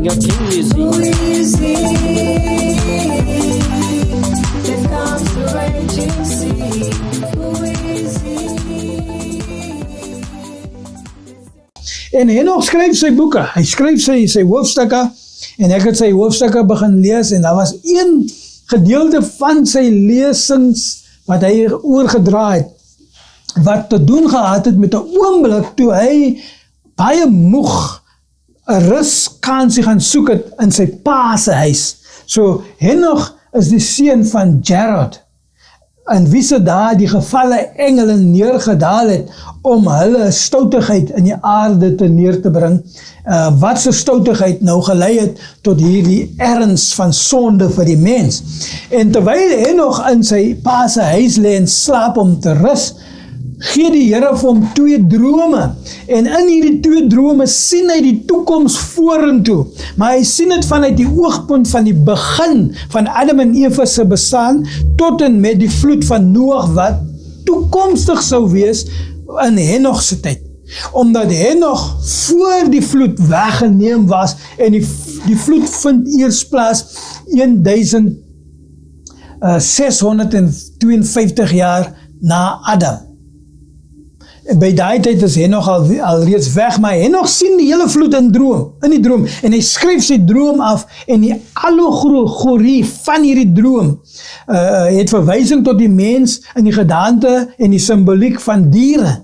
your King easy. Who is he? There comes the raging sea. Who is he? En Henoch skryf sy boeke, hy skryf sy hoofstukke, en ek het sy hoofstukke begin lees, en daar was een gedeelte van sy lesings, wat hy oorgedra het, wat te doen gehad het met 'n oomblik, toe hy baie moeg, 'n ruskansie gaan soek het, in sy pa se huis. So, Henoch is die seun van Jared, en wie se daar die gevalle engele neergedaal het, om hulle stoutigheid in die aarde te neer te bring, wat se stoutigheid nou gelei het, tot hierdie erns van sonde vir die mens. En terwyl Henoch in sy pa se huis lê en slaap om te rus, gee die Here vir hom 2 drome, en in hierdie 2 drome sien hy die toekoms vorentoe, maar hy sien dit vanuit die oogpunt van die begin van Adam en Eva se bestaan, tot en met die vloed van Noag, wat toekomstig sou wees in Henoch se tyd. Omdat Henoch voor die vloed weggeneem was, en die vloed vind eers plaas 1652 jaar na Adam. By die tyd is Henoch al reeds weg, maar Henoch sien die hele vloed in die droom, en hy skryf sy droom af, en die allegorie van hierdie droom het verwysing tot die mens in die gedaante en die simboliek van diere.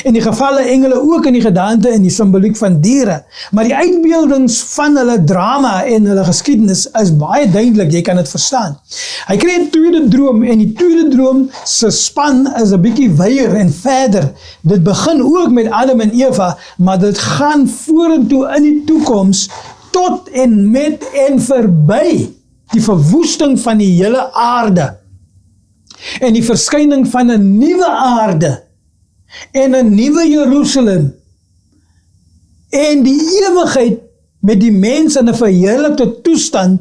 En die gevalle engele ook in die gedaante en die simboliek van diere. Maar die uitbeeldings van hulle drama en hulle geskiedenis is baie duidelik, jy kan dit verstaan. Hy kry 'n tweede droom, en die tweede droom se span is 'n bietjie wyer en verder. Dit begin ook met Adam en Eva, maar dit gaan vorentoe in die toekoms, tot en met en verby die verwoesting van die hele aarde, en die verskyning van 'n nuwe aarde, en 'n nuwe Jerusalem, en die ewigheid met die mens in 'n verheerlikte toestand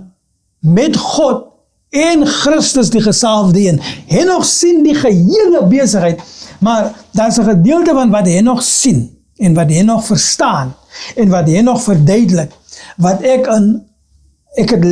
met God en Christus die gesalfde een. Henoch sien die gehele besigheid, maar daar is 'n gedeelte van wat Henoch sien, en wat Henoch verstaan, en wat Henoch verduidelik, wat ek het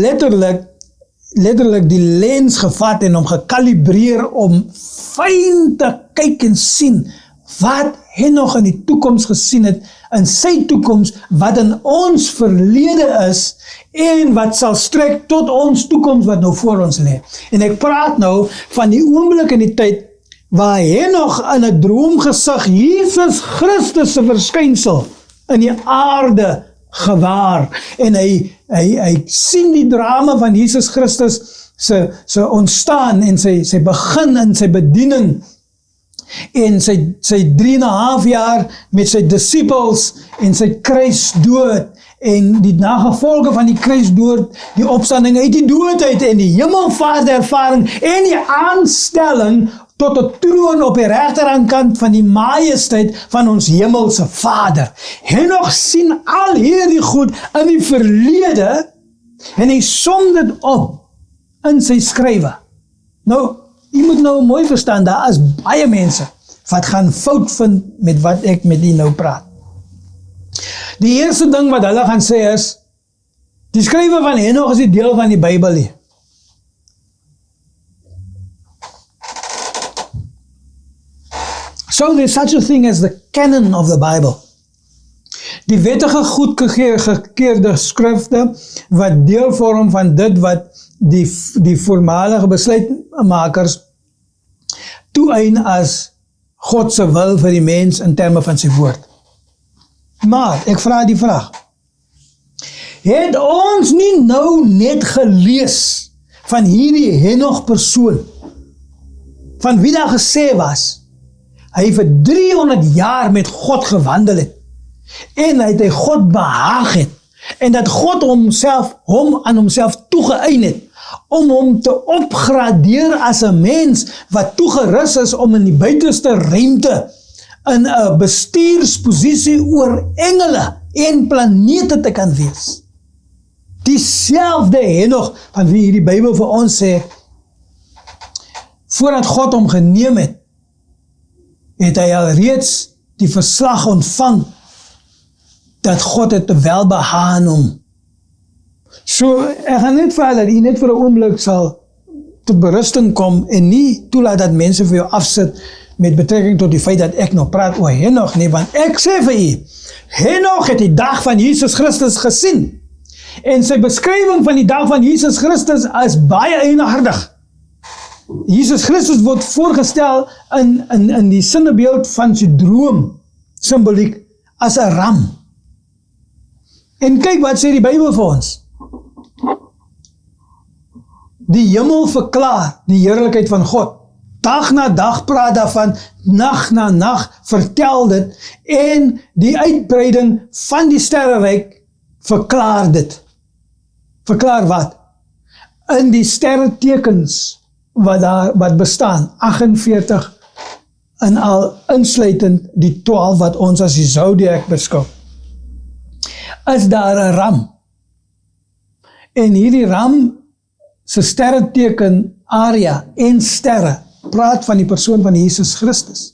letterlik die lens gevat en hom gekalibreer om fyn te kyk en sien wat Henoch in die toekoms gesien het, in sy toekoms, wat in ons verlede is, en wat sal strek tot ons toekoms wat nou voor ons lê. En ek praat nou van die oomblik in die tyd, waar Henoch in 'n droomgesig Jesus Christus se verskynsel in die aarde gewaar, en hy sien die drama van Jesus Christus se ontstaan, en sy begin in sy bediening, en sy 3,5 jaar met sy disippels, en sy kruisdood, en die nagevolge van die kruisdood, die opstanding uit die dood uit, en die hemelvaartervaring, en die aanstelling tot 'n troon op die regterhandkant van die majesteit van ons hemelse Vader. Henoch sien al hierdie goed in die verlede, en hy som dit op in sy skrywe. Nou, jy moet nou mooi verstaan, daar is baie mense wat gaan fout vind met wat ek met jy nou praat. Die eerste ding wat hulle gaan sê is, die skrywe van Henoch is die deel van die Bybel nie. So there's such a thing as the canon of the Bible. Die wettige goedgekeurde skrifte, wat deel vorm van dit wat die voormalige besluitmakers toeëien as God se wil vir die mens in terme van sy woord. Maar, ek vra die vraag, het ons nie nou net gelees van hierdie Henoch persoon, van wie daar gesê was, hy vir 300 jaar met God gewandel het, en hy God behaag het, en dat God hom aan homself toegeëien het, om hom te opgradeer as 'n mens wat toegerus is om in die buitenste ruimte in 'n bestuursposisie oor engele en planete te kan wees. Dieselfde Henoch van wie die Bybel vir ons sê, voordat God hom geneem het, het hy al reeds die verslag ontvang dat God het welbehaag aan hom So, ek gaan net vra dat jy net vir 'n oomblik sal tot berusting kom en nie toelaat dat mense vir jou afsit met betrekking tot die feit dat ek nog praat oor Henoch nie, want ek sê vir u, Henoch het die dag van Jesus Christus gesien. En sy beskrywing van die dag van Jesus Christus is baie eienaardig. Jesus Christus word voorgestel in die sinnebeeld van sy droom, symboliek, as 'n ram. En kyk wat sê die Bybel vir ons. Die hemel verklaar die heerlikheid van God. Dag na dag praat daarvan, nag na nag vertel dit, en die uitbreiding van die sterreryk verklaar dit. Verklaar wat? In die sterretekens wat bestaan, 48 in al, insluitend die 12 wat ons as die zodiac beskou, is daar 'n ram. En hierdie ram se sterreteken, area en sterre praat van die persoon van Jesus Christus.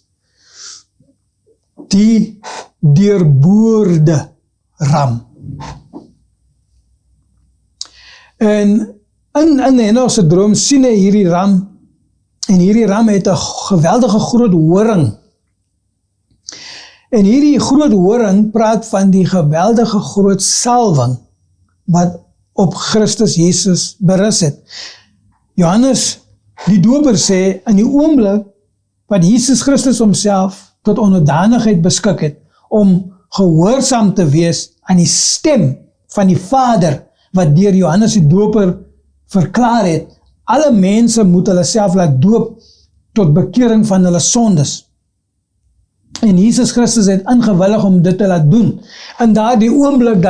Die deurboorde ram. En in Henoch se droom sien hy hierdie ram, en hierdie ram het 'n geweldige groot horing. En hierdie groot horing praat van die geweldige groot salwing wat op Christus Jesus berus het. Johannes die Doper sê, in die oomblik wat Jesus Christus homself tot onderdanigheid beskik het, om gehoorsaam te wees aan die stem van die Vader, wat deur Johannes die Doper verklaar het, alle mense moet hulle self laat doop tot bekering van hulle sondes. En Jesus Christus het ingewillig om dit te laat doen. In daardie oomblik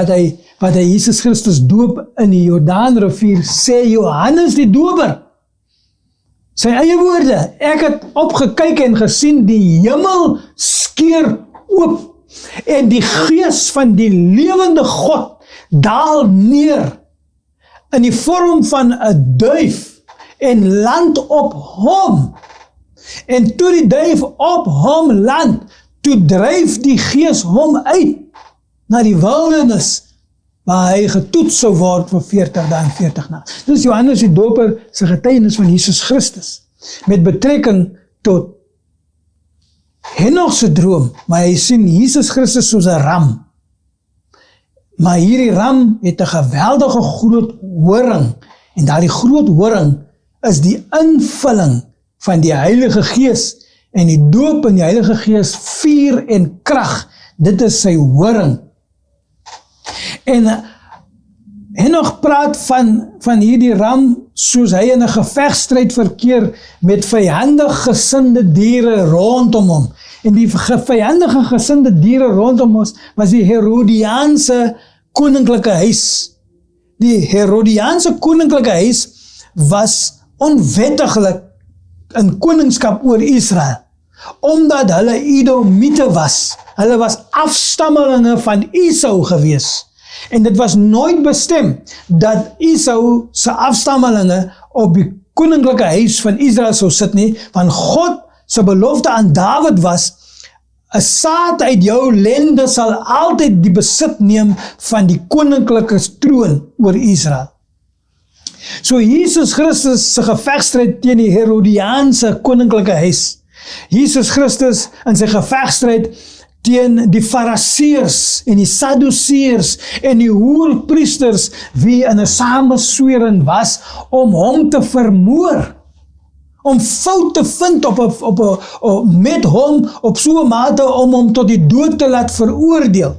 wat hy Jesus Christus doop in die Jordaanrivier, sê Johannes die Doper, sy eie woorde, ek het opgekyk en gesien die hemel skeur oop en die gees van die lewende God daal neer in die vorm van 'n duif en land op hom. En toe die duif op hom land, toe dryf die gees hom uit na die wildernis, waar hy getoets sou word vir 40 dae en 40 nag. Dis Johannes die Doper se getuienis van Jesus Christus, met betrekking tot Henoch se droom, maar hy sien Jesus Christus soos 'n ram. Maar hierdie ram het 'n geweldige groot horing, en daardie groot horing is die invulling van die Heilige Gees, en die doop in die Heilige Gees, vuur en krag, dit is sy horing. En Henoch praat van hierdie ram, soos hy in 'n gevegstryd verkeer met vyandig gesinde diere rondom hom. En die vyandige gesinde diere rondom ons was die Herodiaanse koninklike huis. Die Herodiaanse koninklike huis was onwettiglik in koningskap oor Israel, omdat hulle Edomiete was. Hulle was afstammelinge van Esau gewees. En dit was nooit bestem dat Esau se afstammelinge op die koninklike huis van Israel sou sit nie, want God se belofte aan Dawid was, 'n saad uit jou lende sal altyd die besit neem van die koninklike troon oor Israel. So Jesus Christus se gevegstryd teen die Herodiaanse koninklike huis. Jesus Christus in sy gevegstryd teen die Fariseërs en die Sadduseërs en die hoërpriesters, wie in 'n sameswering was om hom te vermoor, om fout te vind met hom op so 'n mate om hom tot die dood te laat veroordeel.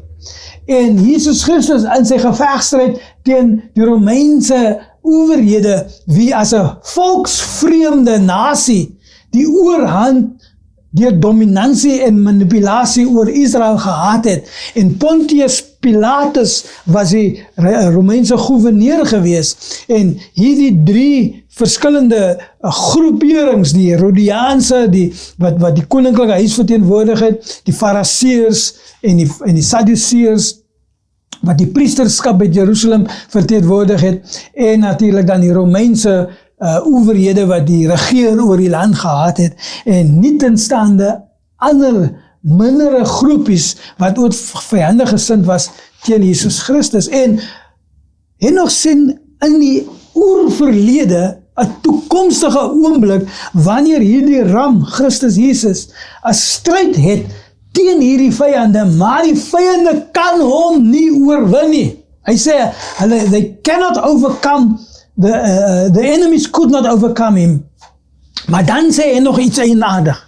En Jesus Christus in sy gevegstryd teen die Romeinse owerhede, wie as 'n volksvreemde nasie die oorhand deur dominansie en manipulasie oor Israel gehad het. En Pontius Pilatus was die Romeinse gouverneur gewees. En hierdie 3 verskillende groeperings, die Herodiaanse, wat die koninklike huis verteenwoordig het, die Fariseërs en die Sadduseërs, wat die priesterskap by Jerusalem verteenwoordig het, en natuurlik dan die Romeinse owerhede wat die regeer oor die land gehad het, en nietenstaande ander mindere groepies wat ook vyandig gesind was teen Jesus Christus. En Henoch sien in die oerverlede 'n toekomstige oomblik wanneer hierdie ram, Christus Jesus, 'n stryd het teen hierdie vyande, maar die vyande kan hom nie oorwin nie. Hy sê, they cannot overcome, the enemies could not overcome him. Maar dan sê hy nog iets eienaardig.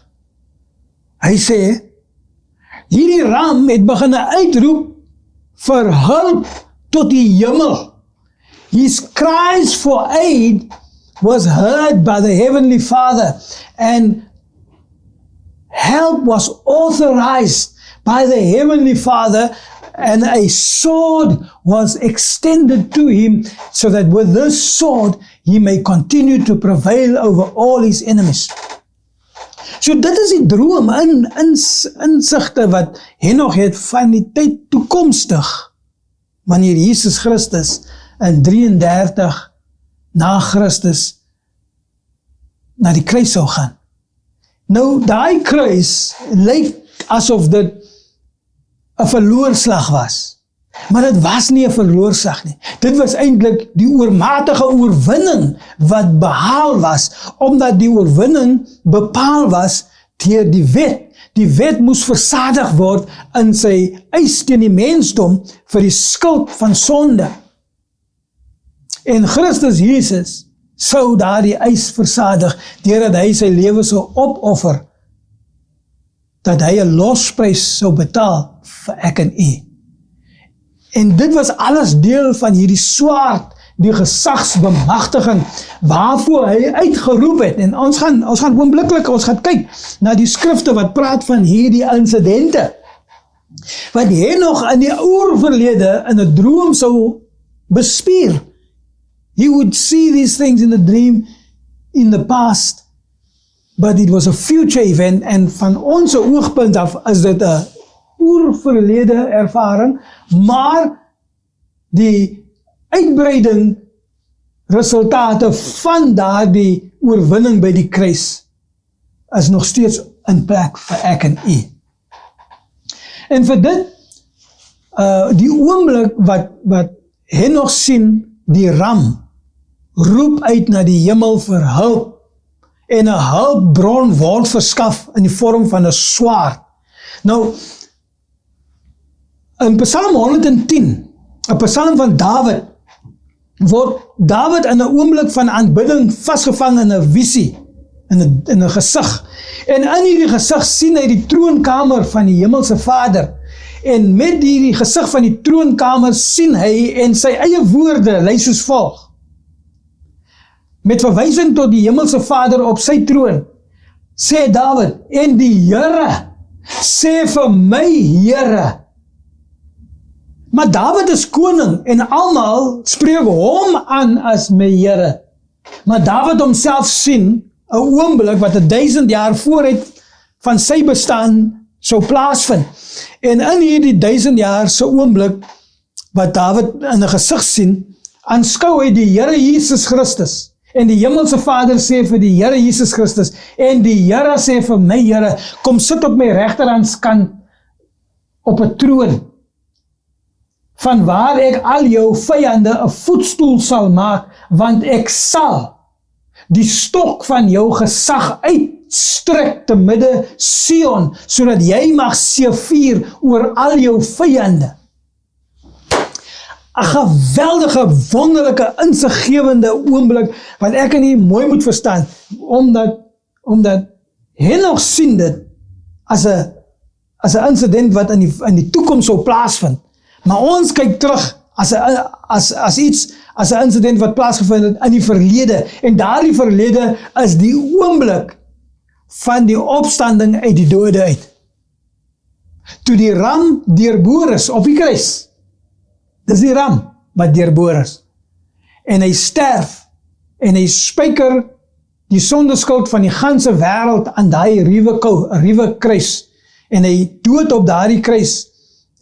Hy sê, hierdie ram het begin uitroep vir hulp tot die hemel. His cries for aid was heard by the Heavenly Father, and help was authorized by the Heavenly Father, and a sword was extended to him, so that with this sword he may continue to prevail over all his enemies. So dit is die droom, insigte wat Henoch het van die tyd toekomstig, wanneer Jesus Christus in 33 na Christus na die kruis sou gaan. Nou, daai kruis lyk asof dit 'n verloorslag was. Maar dit was nie 'n verloorslag nie. Dit was eintlik die oormatige oorwinning wat behaal was, omdat die oorwinning bepaal was deur die wet. Die wet moes versadig word in sy eis teen die mensdom vir die skuld van sonde. En Christus Jesus sou daardie eis versadig deurdat hy sy lewe sou opoffer, dat hy 'n losprys sou betaal vir ek en u. En dit was alles deel van hierdie swaard, die gesagsbemagtiging waarvoor hy uitgeroep het. En ons gaan oombliklik, ons gaan kyk na die skrifte wat praat van hierdie insidente. Wat Henoch in die oerverlede in 'n droom sou bespier. He would see these things in a dream in the past, but it was a future event, en van ons oogpunt af is dit 'n oerverlede ervaring, maar die uitbreiding resultate van daardie oorwinning by die kruis is nog steeds in plek vir ek en u. En vir dit, die oomblik wat Henoch sien, die ram roep uit na die hemel vir hulp, en 'n hulpbron word verskaf in die vorm van 'n swaard. Nou, in Psalm 110, 'n Psalm van Dawid, word Dawid in 'n oomblik van aanbidding vasgevang in 'n visie, in 'n gesig. En in hierdie gesig sien hy die troonkamer van die hemelse Vader. En met hierdie gesig van die troonkamer sien hy, en sy eie woorde lei soos volg. Met verwysing tot die hemelse Vader op sy troon, sê Dawid, en die Here sê vir my Here. Maar Dawid is koning, en almal spreek hom aan as my Here. Maar Dawid homself sien 'n oomblik wat 1000 jaar vooruit van sy bestaan sou plaasvind. En in hierdie 1000 jaar se oomblik wat Dawid in 'n gesig sien, aanskou hy die Here Jesus Christus. En die hemelse Vader sê vir die Here Jesus Christus, en die Here sê vir my Here, kom sit op my regterhandskant op 'n troon, van waar ek al jou vyande 'n voetstoel sal maak, want ek sal die stok van jou gesag uitstrek te midde Sion, sodat jy mag seëvier oor al jou vyande. 'n geweldige, wonderlike, insiggewende oomblik, wat ek en u mooi moet verstaan, omdat Henoch sien dit as 'n insident wat in die toekoms sou plaasvind. Maar ons kyk terug as 'n insident wat plaasgevind het in die verlede, en daardie verlede is die oomblik van die opstanding uit die dode uit. Toe die ram deurboor is op die kruis. Dis die ram wat deurboor is. En hy sterf, en hy spyker die sondeskuld van die ganse wêreld aan daai ruwe kruis. En hy dood op daardie kruis.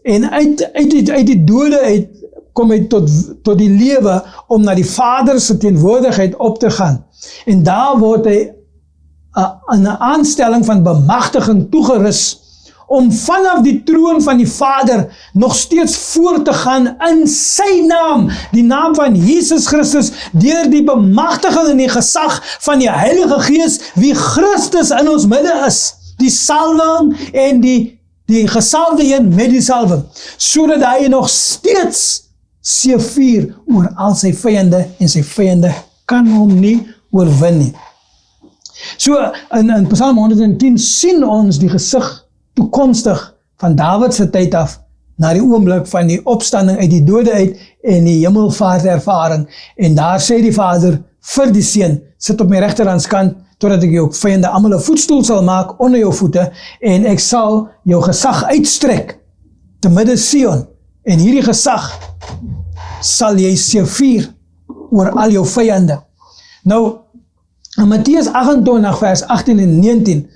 En uit die dode uit kom hy tot die lewe om na die Vader se teenwoordigheid op te gaan. En daar word hy in 'n aanstelling van bemagtiging toegerus om vanaf die troon van die Vader nog steeds voort te gaan in sy naam, die naam van Jesus Christus, deur die bemagtiging en die gesag van die Heilige Gees, wie Christus in ons midde is, die salwing en die gesalfde een met die salwing, sodat hy nog steeds seëvier oor al sy vyande, en sy vyande kan hom nie oorwin nie. So, in Psalm 110 sien ons die gesig toekomstig van Dawid se tyd af, na die oomblik van die opstanding uit die dode uit, en die hemelvaartervaring, en daar sê die Vader vir die Seun, sit op my regterhandskant, totdat ek jou vyande almal 'n voetstoel sal maak onder jou voete, en ek sal jou gesag uitstrek, te midde Sion, en hierdie gesag sal jy seëvier oor al jou vyande. Nou, in Matteus 28 vers 18 en 19,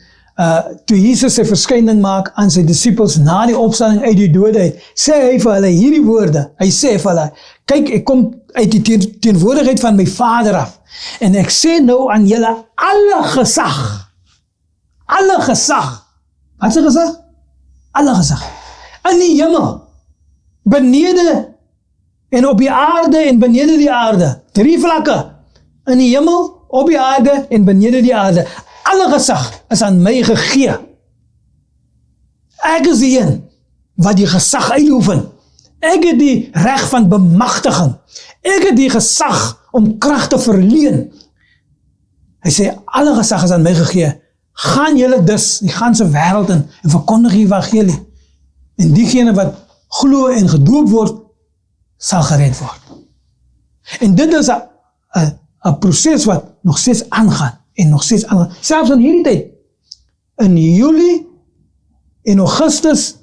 toe Jesus sy verskyning maak aan sy disippels na die opstanding uit die dode uit, sê hy vir hulle hierdie woorde, hy sê vir hulle, kyk, ek kom uit die teenwoordigheid van my Vader af, en ek sê nou aan julle alle gesag, wat is gesag? Alle gesag, in die hemel, benede en op die aarde en benede die aarde, 3 vlakke, in die hemel, op die aarde en benede die aarde, alle gesag is aan my gegee. Ek is die een wat die gesag uitoefen. Ek het die reg van bemagtiging. Ek het die gesag om krag te verleen. Hy sê, alle gesag is aan my gegee. Gaan julle dus die ganse wêreld in en verkondig die evangelie. En diegene wat glo en gedoop word, sal gered word. En dit is 'n proses wat nog steeds aangaan, en nog steeds aangaan. Selfs in hierdie tyd, in Julie en Augustus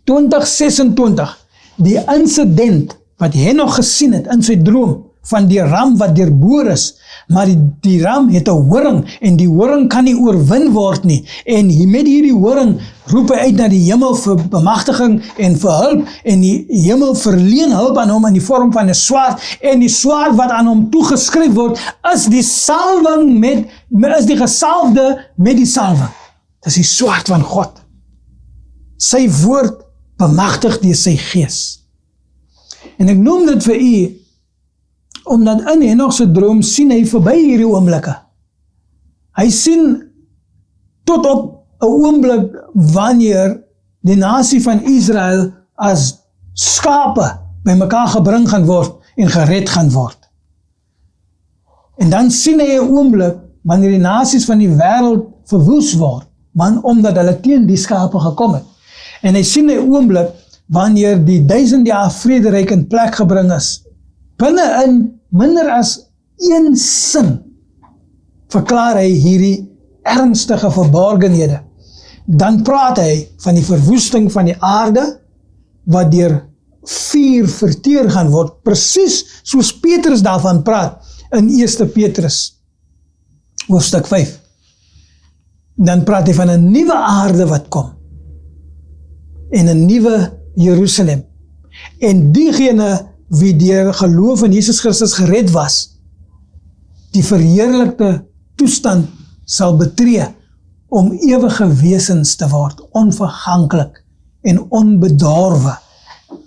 2026, die incident wat hy nog gesien het in sy droom, van die ram wat deurboor is, maar die ram het 'n horing, en die horing kan nie oorwin word nie, en met hierdie horing roep hy uit na die hemel vir bemagtiging en vir hulp, en die hemel verleen hulp aan hom in die vorm van 'n swaard, en die swaard wat aan hom toegeskryf word, is die salwing is die gesalfde met die salwing. Dit is die swaard van God. Sy woord bemagtig deur sy gees. En ek noem dit vir u, omdat in Henok se droom sien hy verby hierdie oomblikke. Hy sien tot op 'n oomblik wanneer die nasie van Israel as skape bymekaar gebring gaan word en gered gaan word. En dan sien hy 'n oomblik wanneer die nasies van die wêreld verwoes word, want omdat hulle teen die skape gekom het. En hy sien 'n oomblik wanneer die 1000 jaar vrederyk in plek gebring is. Binne in minder as 1 sin verklaar hy hierdie ernstige verborgenhede. Dan praat hy van die verwoesting van die aarde, wat deur vuur verteer gaan word, presies soos Petrus daarvan praat, in 1 Petrus, hoofstuk 5. Dan praat hy van 'n nuwe aarde wat kom, en 'n nuwe Jerusalem. En diegene wie deur geloof in Jesus Christus gered was, die verheerlikte toestand sal betree, om ewige wesens te word, onverganklik en onbedorwe.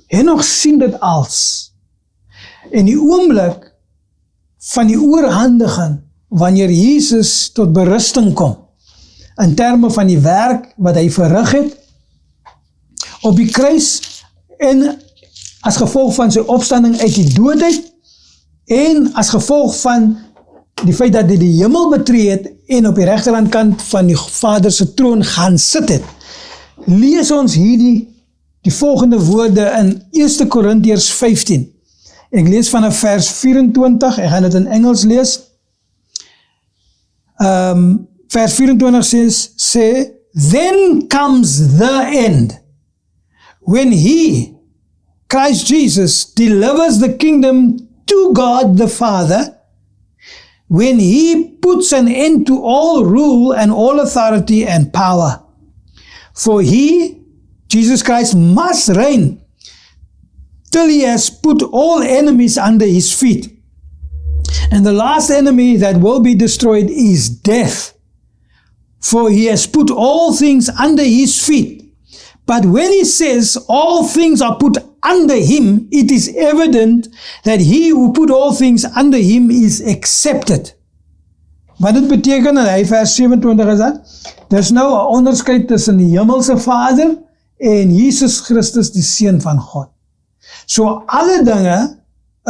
Henok sien dit als. En die oomblik van die oorhandiging, wanneer Jesus tot berusting kom, in terme van die werk wat hy verrig het, op die kruis, en as gevolg van sy opstanding uit die doodheid, en as gevolg van die feit dat hy die hemel betree het, en op die regterhandkant van die Vader se troon gaan sit het, lees ons die volgende woorde in 1 Korintiërs 15. Ek lees vanaf vers 24, ek gaan dit in Engels lees. Vers 24 sê, then comes the end, when he, Christ Jesus, delivers the kingdom to God the Father, when he puts an end to all rule and all authority and power. For he, Jesus Christ, must reign till he has put all enemies under his feet. And the last enemy that will be destroyed is death. For he has put all things under his feet. But when he says all things are put under him, it is evident that he who put all things under him is accepted. Wat dit beteken in hy vers 27 is dat, dis nou 'n onderskeid tussen die hemelse Vader en Jesus Christus die Seun van God. So alle dinge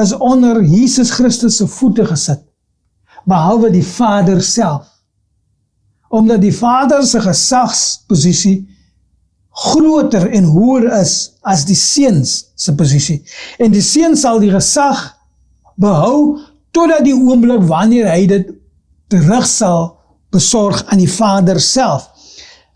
is onder Jesus Christus se voete gesit, behalwe die Vader self. Omdat die Vader se gesagsposisie groter en hoër is as die Seuns se posisie. En die Seun sal die gesag behou totdat die oomblik wanneer hy dit terug sal besorg aan die Vader self.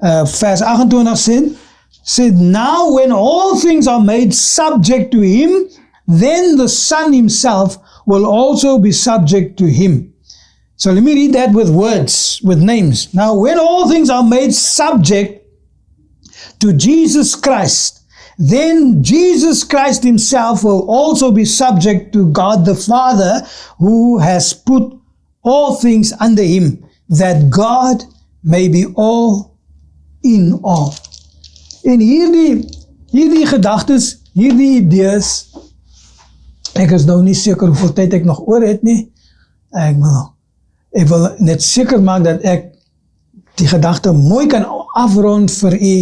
Vers 28 said, now when all things are made subject to him, then the Son himself will also be subject to him. So let me read that with words, with names. Now when all things are made subject to Jesus Christ, then Jesus Christ himself will also be subject to God the Father, who has put all things under him, that God may be all in all. En hierdie gedagtes, hierdie idees, ek is nou nie seker hoeveel tyd ek nog oor het nie, ek wil net seker maak dat ek die gedagte mooi kan afrond vir u.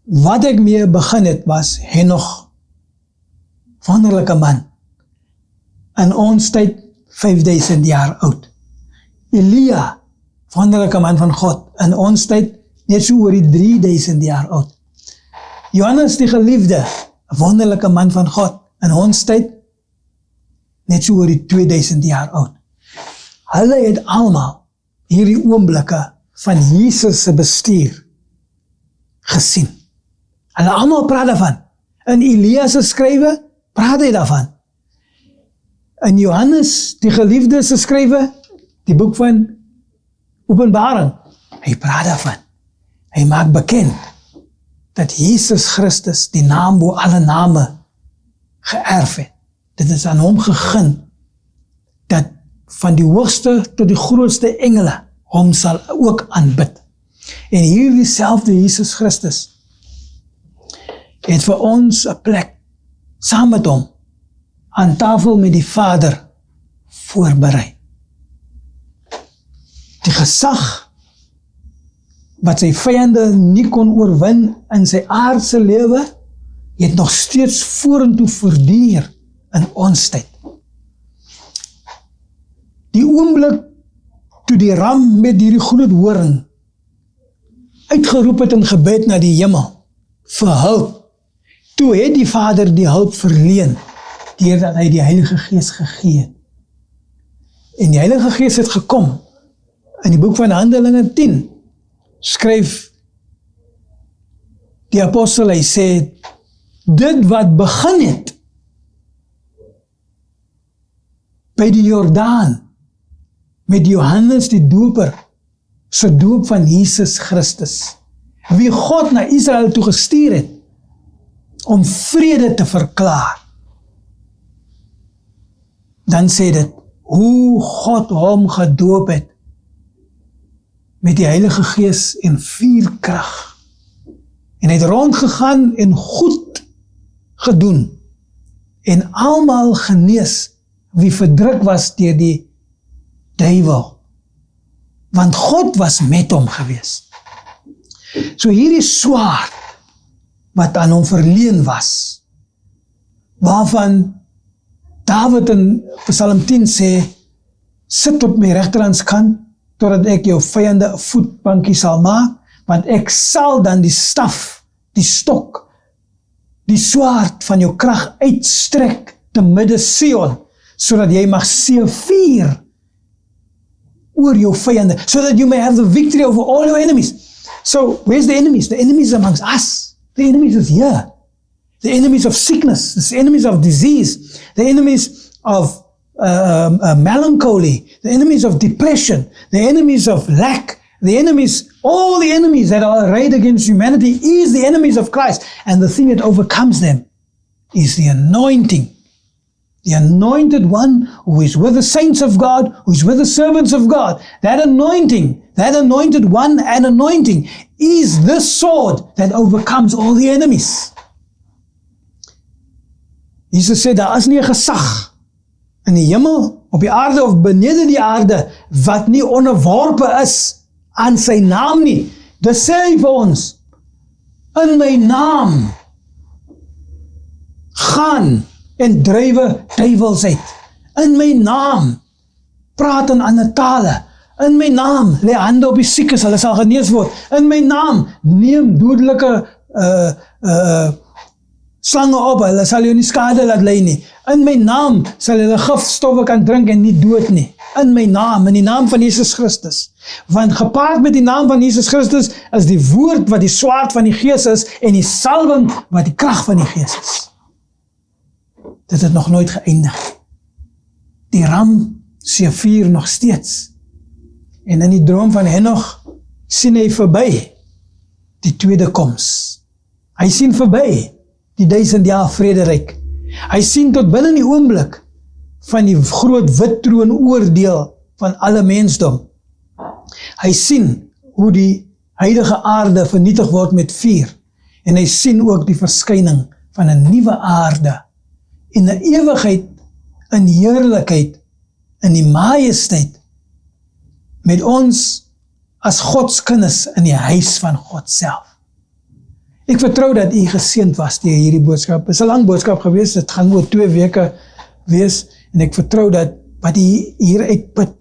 Wat ek mee begin het was Henok, wonderlike man, in ons tyd 5000 jaar oud. Elia, wonderlike man van God, in ons tyd net so oor die 3000 jaar oud. Johannes die geliefde, 'n wonderlike man van God, in ons tyd net so oor die 2000 jaar oud. Hulle het almal hierdie oomblikke van Jesus se bestuur gesien. Hulle almal praat daarvan. In Elia se skrywe praat hy daarvan. In Johannes die geliefde se skrywe, die boek van Openbaring, hy praat daarvan. Hy maak bekend dat Jesus Christus die naam bo alle name geërf het. Dit is aan hom gegeen dat van die hoogste tot die grootste engele hom sal ook aanbid. En hierdie selfde Jesus Christus het vir ons 'n plek saam met hom aan tafel met die Vader voorberei. Die gesag wat sy vyande nie kon oorwin in sy aardse lewe, het nog steeds vorentoe verduur in ons tyd. Die oomblik toe die ram met hierdie groot horing uitgeroep het in gebed na die hemel vir hulp, toe het die Vader die hulp verleen deurdat hy die Heilige Gees gegee het. En die Heilige Gees het gekom. In die boek van Handelinge 10 skryf die apostel, hy sê, dit wat begin het by die Jordaan met Johannes die doper se doop van Jesus Christus, wie God na Israel toe gestuur het om vrede te verklaar. Dan sê dit, hoe God hom gedoop het met die Heilige Gees en vuurkrag. En hy het rondgegaan en goed gedoen en almal genees wie verdruk was deur die duiwel. Want God was met hom gewees. So hierdie swaard wat aan hom verleen was, waarvan Dawid in Psalm 10 sê, sit op my regterhandskant, totdat ek jou vyande 'n voetbankie sal maak, want ek sal dan die staf, die stok, die swaard van jou krag uitstrek te midde Sion, sodat jy mag seëvier oor jou vyande, so that you may have the victory over all your enemies. So, where's the enemies? The enemies amongst us. The enemies is here. The enemies of sickness, the enemies of disease, the enemies of melancholy, the enemies of depression, the enemies of lack, the enemies, all the enemies that are arrayed against humanity is the enemies of Christ. And the thing that overcomes them is the anointing The anointed one who is with the saints of God, who is with the servants of God. That anointing, that anointed one and anointing is the sword that overcomes all the enemies. Jesus sê, daar is nie 'n gesag in die hemel, op die aarde of benede die aarde, wat nie onderworpe is aan sy naam nie. Dis sê hy vir ons, in my naam gaan en drywe duiwels uit. In my naam praat in ander tale. In my naam lê hande op die siekes, hulle sal genees word. In my naam neem dodelike slange op, hulle sal jou nie skade laat ly nie. In my naam sal hulle gifstowwe kan drink en nie dood nie. In my naam, in die naam van Jesus Christus. Want gepaard met die naam van Jesus Christus is die woord wat die swaard van die Gees is en die salwing wat die krag van die Gees is. Dit het nog nooit geëindig. Die ram sê vuur nog steeds. En in die droom van Henoch sien hy verby die tweede koms. Hy sien verby die 1000 jaar vrederyk. Hy sien tot binne die oomblik van die groot wit troon oordeel van alle mensdom. Hy sien hoe die huidige aarde vernietig word met vuur. En hy sien ook die verskyning van 'n nuwe aarde en 'n ewigheid in heerlikheid, in die majesteit, met ons as Gods kinders in die huis van God self. Ek vertrou dat u geseënd was deur hierdie boodskap. Dit is 'n lang boodskap gewees, dit gaan oor 2 weke wees, en ek vertrou dat wat u hier uitput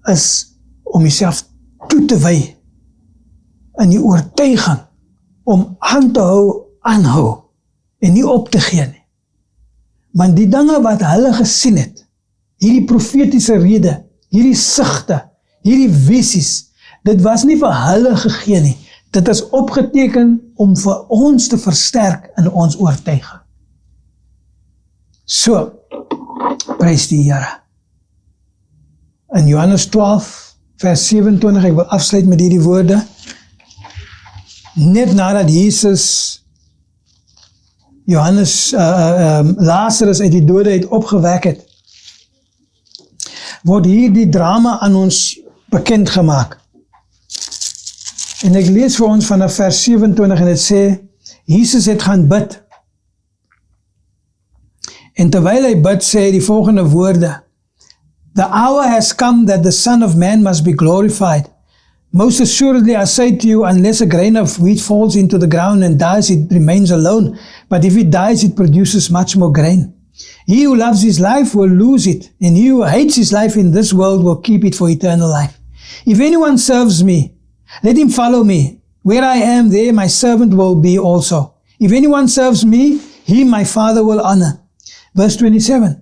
is om jouself toe te wy in die oortuiging om aan te aanhou en nie op te gee nie. Want die dinge wat hulle gesien het, hierdie profetiese rede, hierdie sigte, hierdie visies, dit was nie vir hulle gegee nie. Dit is opgeteken om vir ons te versterk in ons oortuiging. So, prys die Here. In Johannes 12, vers 27, ek wil afsluit met hierdie woorde. Net nadat Jesus Lazarus uit die dode het opgewek het, word hier die drama aan ons bekend gemaak. En ek lees vir ons vanaf vers 27 en dit sê, Jesus het gaan bid. En terwyl hy bid, sê hy die volgende woorde: The hour has come that the Son of Man must be glorified. Most assuredly I say to you, unless a grain of wheat falls into the ground and dies, it remains alone. But if it dies, it produces much more grain. He who loves his life will lose it, and he who hates his life in this world will keep it for eternal life. If anyone serves me, let him follow me. Where I am, there my servant will be also. If anyone serves me, him my Father will honor. Verse 27.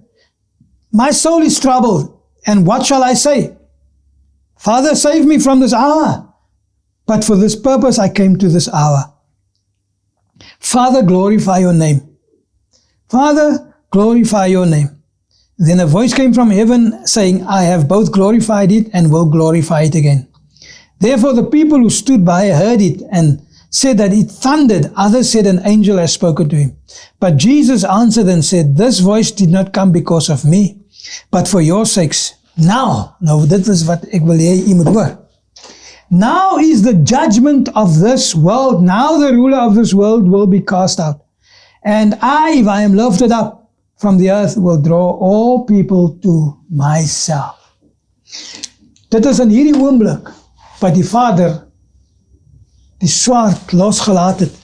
My soul is troubled, and what shall I say? Father, save me from this hour. But for this purpose I came to this hour. Father, glorify your name. Father, glorify your name. Then a voice came from heaven saying, I have both glorified it and will glorify it again. Therefore the people who stood by heard it and said that it thundered. Others said an angel has spoken to him. But Jesus answered and said, this voice did not come because of me, but for your sakes. Nou dit is wat ek wil hê jy moet hoor. Now is the judgment of this world. Now the ruler of this world will be cast out. And I, if I am lifted up from the earth, will draw all people to myself. Dit is in hierdie oomblik wat die Vader die swaard losgelaat het.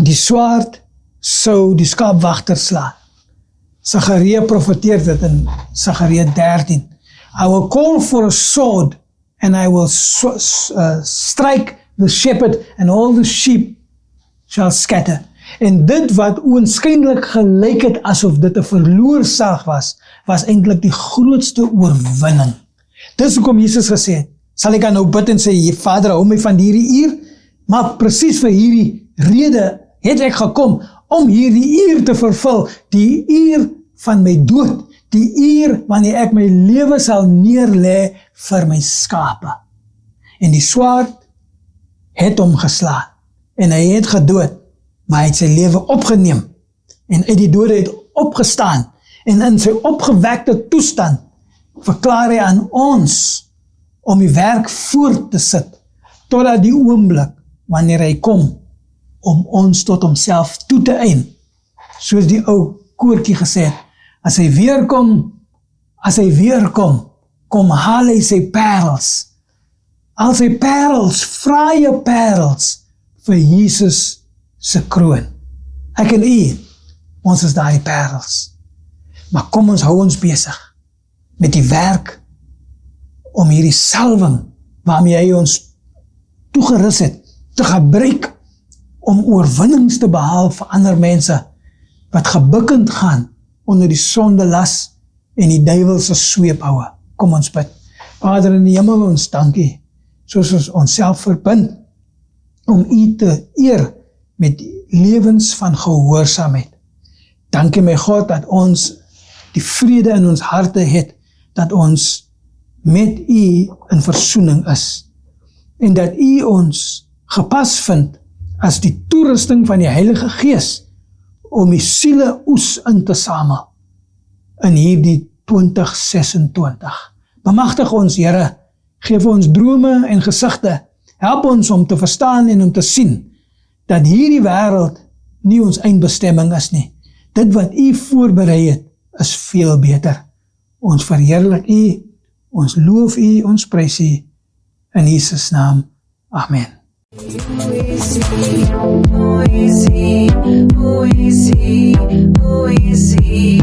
Die swaard sou die skaapwagter slaan. Sagaria profeteer dit in Sagaria 13. I will call for a sword and I will strike the shepherd and all the sheep shall scatter. En dit wat oënskynlik gelyk het asof dit 'n verloor saag was eintlik die grootste oorwinning. Dis hoekom Jesus gesê het, sal ek nou bid en sê, Vader, hou my van hierdie uur, maar presies vir hierdie rede het ek gekom om hierdie uur te vervul, die uur van my dood, die uur wanneer ek my lewe sal neerlê vir my skape. En die swaard het hom geslaan, en hy het gedood, maar hy het sy lewe opgeneem, en uit die dode het opgestaan en in sy opgewekte toestand verklaar hy aan ons om die werk voort te sit totdat die oomblik wanneer hy kom om ons tot homself toe te eien. Soos die ou koortjie gesê het, as hy weer kom haal hy sy parels. Al sy parels, fraaie parels vir Jesus se kroon. Ek en u, ons is daai parels. Maar kom ons hou ons besig met die werk om hierdie salwing waarmee hy ons toegerus het, te gebruik om oorwinnings te behaal vir ander mense wat gebukkend gaan onder die sondelas en die duiwelse sweephoue. Kom ons bid. Vader in die hemel, ons dankie, soos ons onsself verbind om u te eer met lewens van gehoorsaamheid. Dankie my God dat ons die vrede in ons harte het, dat ons met u in versoening is en dat u ons gepas vind as die toerusting van die Heilige Gees om die siele oes in te samel in hierdie 2026. Bemagtig ons, Here, geef ons drome en gesigte, help ons om te verstaan en om te sien dat hierdie wêreld nie ons eindbestemming is nie. Dit wat u voorberei het, is veel beter. Ons verheerlik u, ons loof u, ons prys u, in Jesus naam. Amen. Who is he?